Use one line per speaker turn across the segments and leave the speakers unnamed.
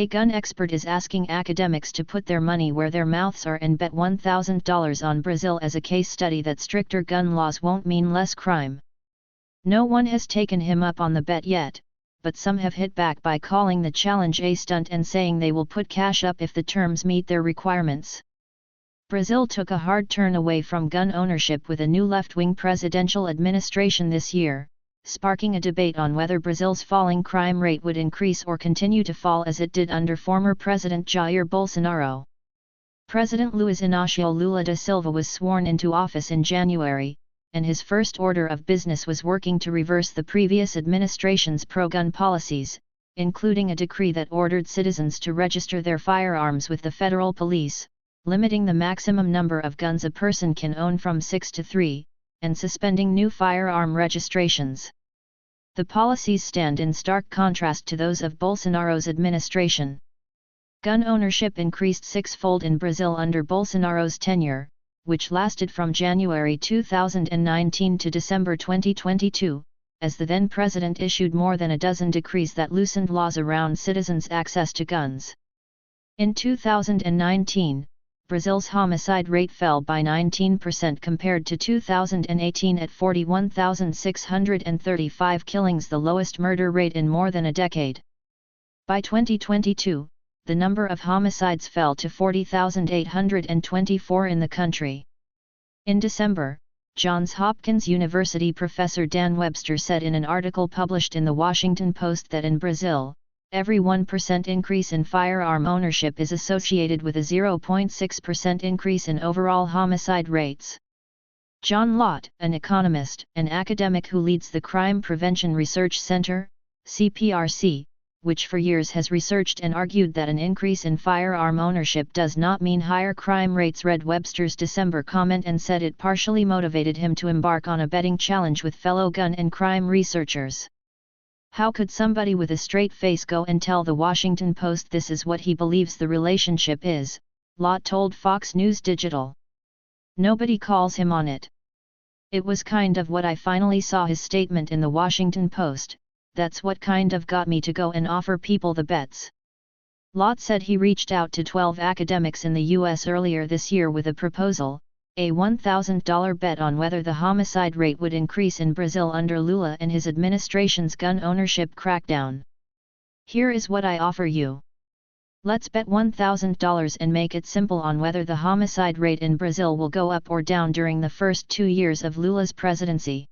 A gun expert is asking academics to put their money where their mouths are and bet $1,000 on Brazil as a case study that stricter gun laws won't mean less crime. No one has taken him up on the bet yet, but some have hit back by calling the challenge a stunt and saying they will put cash up if the terms meet their requirements. Brazil took a hard turn away from gun ownership with a new left-wing presidential administration this year, sparking a debate on whether Brazil's falling crime rate would increase or continue to fall as it did under former President Jair Bolsonaro. President Luiz Inácio Lula da Silva was sworn into office in January, and his first order of business was working to reverse the previous administration's pro-gun policies, including a decree that ordered citizens to register their firearms with the federal police, limiting the maximum number of guns a person can own from 6 to 3, and suspending new firearm registrations. The policies stand in stark contrast to those of Bolsonaro's administration. Gun ownership increased six-fold in Brazil under Bolsonaro's tenure, which lasted from January 2019 to December 2022, as the then president issued more than a dozen decrees that loosened laws around citizens' access to guns. In 2019, Brazil's homicide rate fell by 19% compared to 2018 at 41,635 killings, the lowest murder rate in more than a decade. By 2022, the number of homicides fell to 40,824 in the country. In December, Johns Hopkins University professor Dan Webster said in an article published in the Washington Post that in Brazil, every 1% increase in firearm ownership is associated with a 0.6% increase in overall homicide rates. John Lott, an economist and academic who leads the Crime Prevention Research Center, CPRC, which for years has researched and argued that an increase in firearm ownership does not mean higher crime rates, read Webster's December comment and said it partially motivated him to embark on a betting challenge with fellow gun and crime researchers. How could somebody with a straight face go and tell the Washington Post this is what he believes the relationship is? Lott told Fox News Digital. Nobody calls him on it. It was kind of what I finally saw his statement in the Washington Post, that's what kind of got me to go and offer people the bets. Lott said he reached out to 12 academics in the U.S. earlier this year with a proposal, a $1,000 bet on whether the homicide rate would increase in Brazil under Lula and his administration's gun ownership crackdown. Here is what I offer you. Let's bet $1,000 and make it simple on whether the homicide rate in Brazil will go up or down during the first 2 years of Lula's presidency.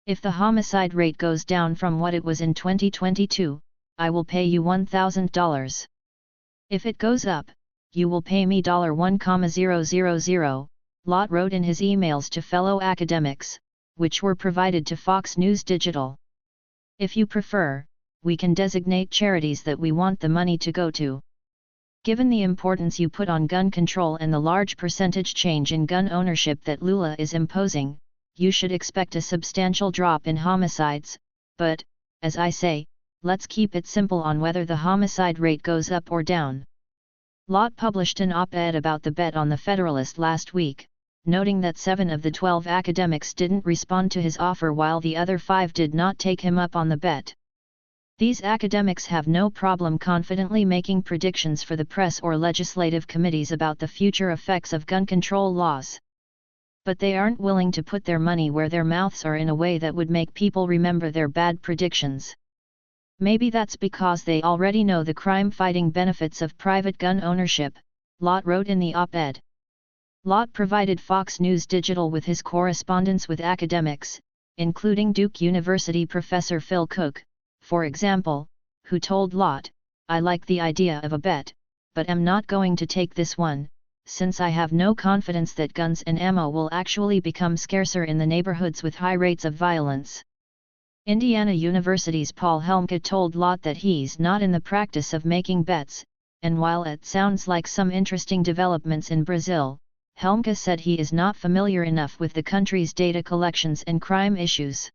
If the homicide rate goes down from what it was in 2022, I will pay you $1,000. If it goes up, you will pay me $1,000. Lott wrote in his emails to fellow academics, which were provided to Fox News Digital. If you prefer, we can designate charities that we want the money to go to. Given the importance you put on gun control and the large percentage change in gun ownership that Lula is imposing, you should expect a substantial drop in homicides, but, as I say, let's keep it simple on whether the homicide rate goes up or down. Lott published an op-ed about the bet on the Federalist last week, noting that 7 of the 12 academics didn't respond to his offer while the other 5 did not take him up on the bet. These academics have no problem confidently making predictions for the press or legislative committees about the future effects of gun control laws. But they aren't willing to put their money where their mouths are in a way that would make people remember their bad predictions. Maybe that's because they already know the crime-fighting benefits of private gun ownership, Lott wrote in the op-ed. Lott provided Fox News Digital with his correspondence with academics, including Duke University professor Phil Cook, for example, who told Lott, "I like the idea of a bet, but am not going to take this one, since I have no confidence that guns and ammo will actually become scarcer in the neighborhoods with high rates of violence." Indiana University's Paul Helmke told Lott that he's not in the practice of making bets, and while it sounds like some interesting developments in Brazil, Helmke said he is not familiar enough with the country's data collections and crime issues.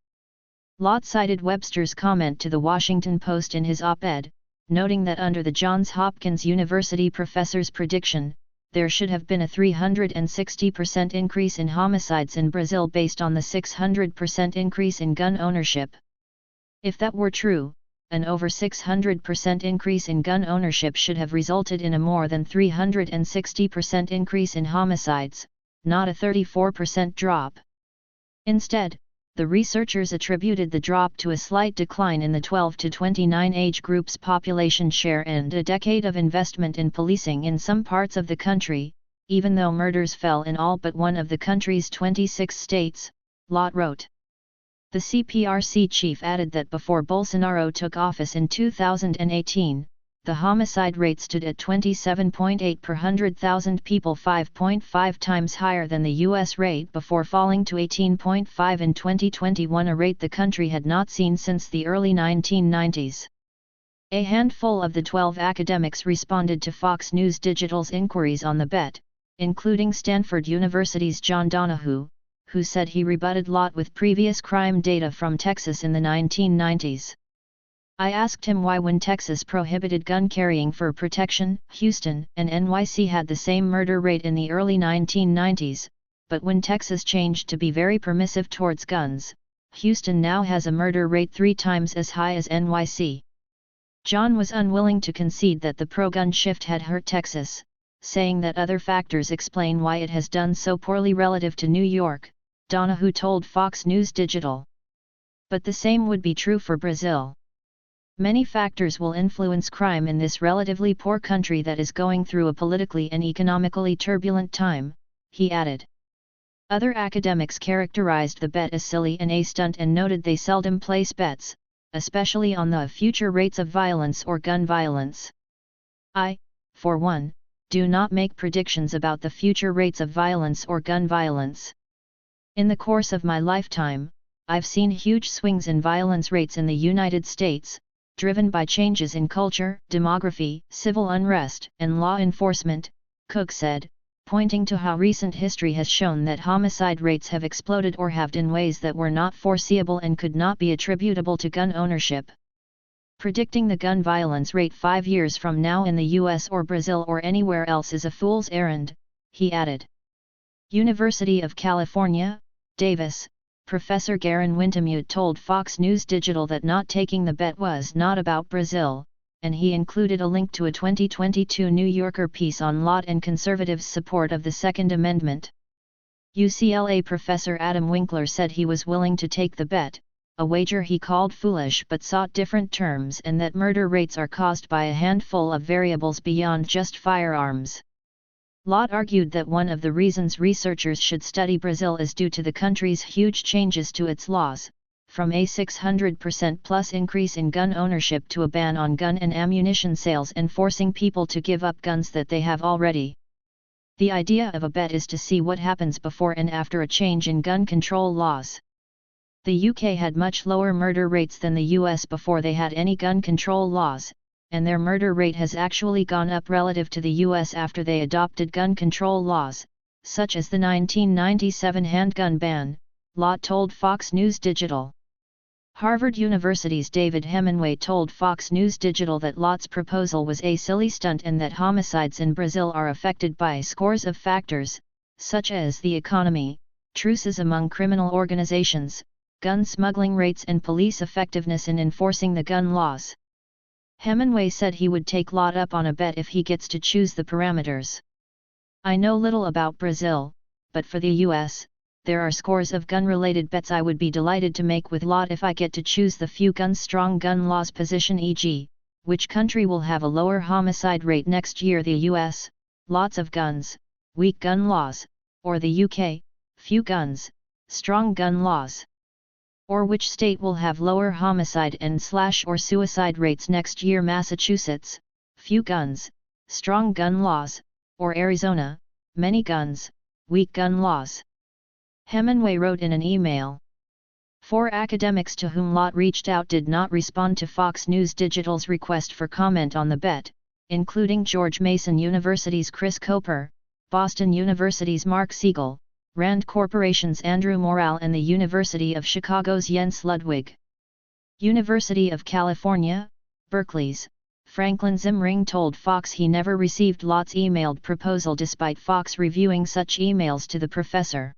Lott cited Webster's comment to the Washington Post in his op-ed, noting that under the Johns Hopkins University professor's prediction, there should have been a 360% increase in homicides in Brazil based on the 600% increase in gun ownership. If that were true, an over 600% increase in gun ownership should have resulted in a more than 360% increase in homicides, not a 34% drop. Instead, the researchers attributed the drop to a slight decline in the 12 to 29 age group's population share and a decade of investment in policing in some parts of the country, even though murders fell in all but one of the country's 26 states, Lott wrote. The CPRC chief added that before Bolsonaro took office in 2018, the homicide rate stood at 27.8 per 100,000 people, 5.5 times higher than the U.S. rate before falling to 18.5 in 2021, a rate the country had not seen since the early 1990s. A handful of the 12 academics responded to Fox News Digital's inquiries on the bet, including Stanford University's John Donahue, who said he rebutted Lott with previous crime data from Texas in the 1990s. I asked him why, when Texas prohibited gun carrying for protection, Houston and NYC had the same murder rate in the early 1990s, but when Texas changed to be very permissive towards guns, Houston now has a murder rate 3 times as high as NYC. John was unwilling to concede that the pro-gun shift had hurt Texas, saying that other factors explain why it has done so poorly relative to New York, Donahue told Fox News Digital. But the same would be true for Brazil. Many factors will influence crime in this relatively poor country that is going through a politically and economically turbulent time, he added. Other academics characterized the bet as silly and a stunt and noted they seldom place bets, especially on the future rates of violence or gun violence. I, for one, do not make predictions about the future rates of violence or gun violence. In the course of my lifetime, I've seen huge swings in violence rates in the United States, driven by changes in culture, demography, civil unrest, and law enforcement, Cook said, pointing to how recent history has shown that homicide rates have exploded or halved in ways that were not foreseeable and could not be attributable to gun ownership. Predicting the gun violence rate 5 years from now in the US or Brazil or anywhere else is a fool's errand, he added. University of California, Davis, Professor Garen Wintemute told Fox News Digital that not taking the bet was not about Brazil, and he included a link to a 2022 New Yorker piece on Lott and conservatives' support of the Second Amendment. UCLA professor Adam Winkler said he was willing to take the bet, a wager he called foolish but sought different terms, and that murder rates are caused by a handful of variables beyond just firearms. Lott argued that one of the reasons researchers should study Brazil is due to the country's huge changes to its laws, from a 600% plus increase in gun ownership to a ban on gun and ammunition sales and forcing people to give up guns that they have already. The idea of a bet is to see what happens before and after a change in gun control laws. The UK had much lower murder rates than the US before they had any gun control laws, and their murder rate has actually gone up relative to the US after they adopted gun control laws, such as the 1997 handgun ban, Lott told Fox News Digital. Harvard University's David Hemingway told Fox News Digital that Lott's proposal was a silly stunt and that homicides in Brazil are affected by scores of factors, such as the economy, truces among criminal organizations, gun smuggling rates and police effectiveness in enforcing the gun laws. Hemingway said he would take Lott up on a bet if he gets to choose the parameters. I know little about Brazil, but for the US, there are scores of gun-related bets I would be delighted to make with Lott if I get to choose the few gun-strong gun laws position, e.g., which country will have a lower homicide rate next year, the US, lots of guns, weak gun laws, or the UK, few guns, strong gun laws. Or which state will have lower homicide and / or suicide rates next year, Massachusetts, few guns, strong gun laws, or Arizona, many guns, weak gun laws. Hemingway wrote in an email. 4 academics to whom Lott reached out did not respond to Fox News Digital's request for comment on the bet, including George Mason University's Chris Koper, Boston University's Mark Siegel, Rand Corporation's Andrew Morale and the University of Chicago's Jens Ludwig. University of California, Berkeley's Franklin Zimring told Fox he never received Lott's emailed proposal despite Fox reviewing such emails to the professor.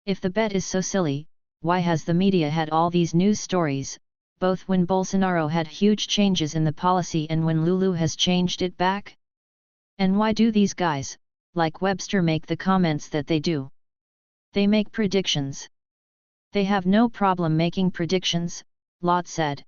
If the bet is so silly, why has the media had all these news stories? both when Bolsonaro had huge changes in the policy and when Lulu has changed it back? And why do these guys, like Webster, make the comments that they do? They make predictions. They have no problem making predictions, Lott said.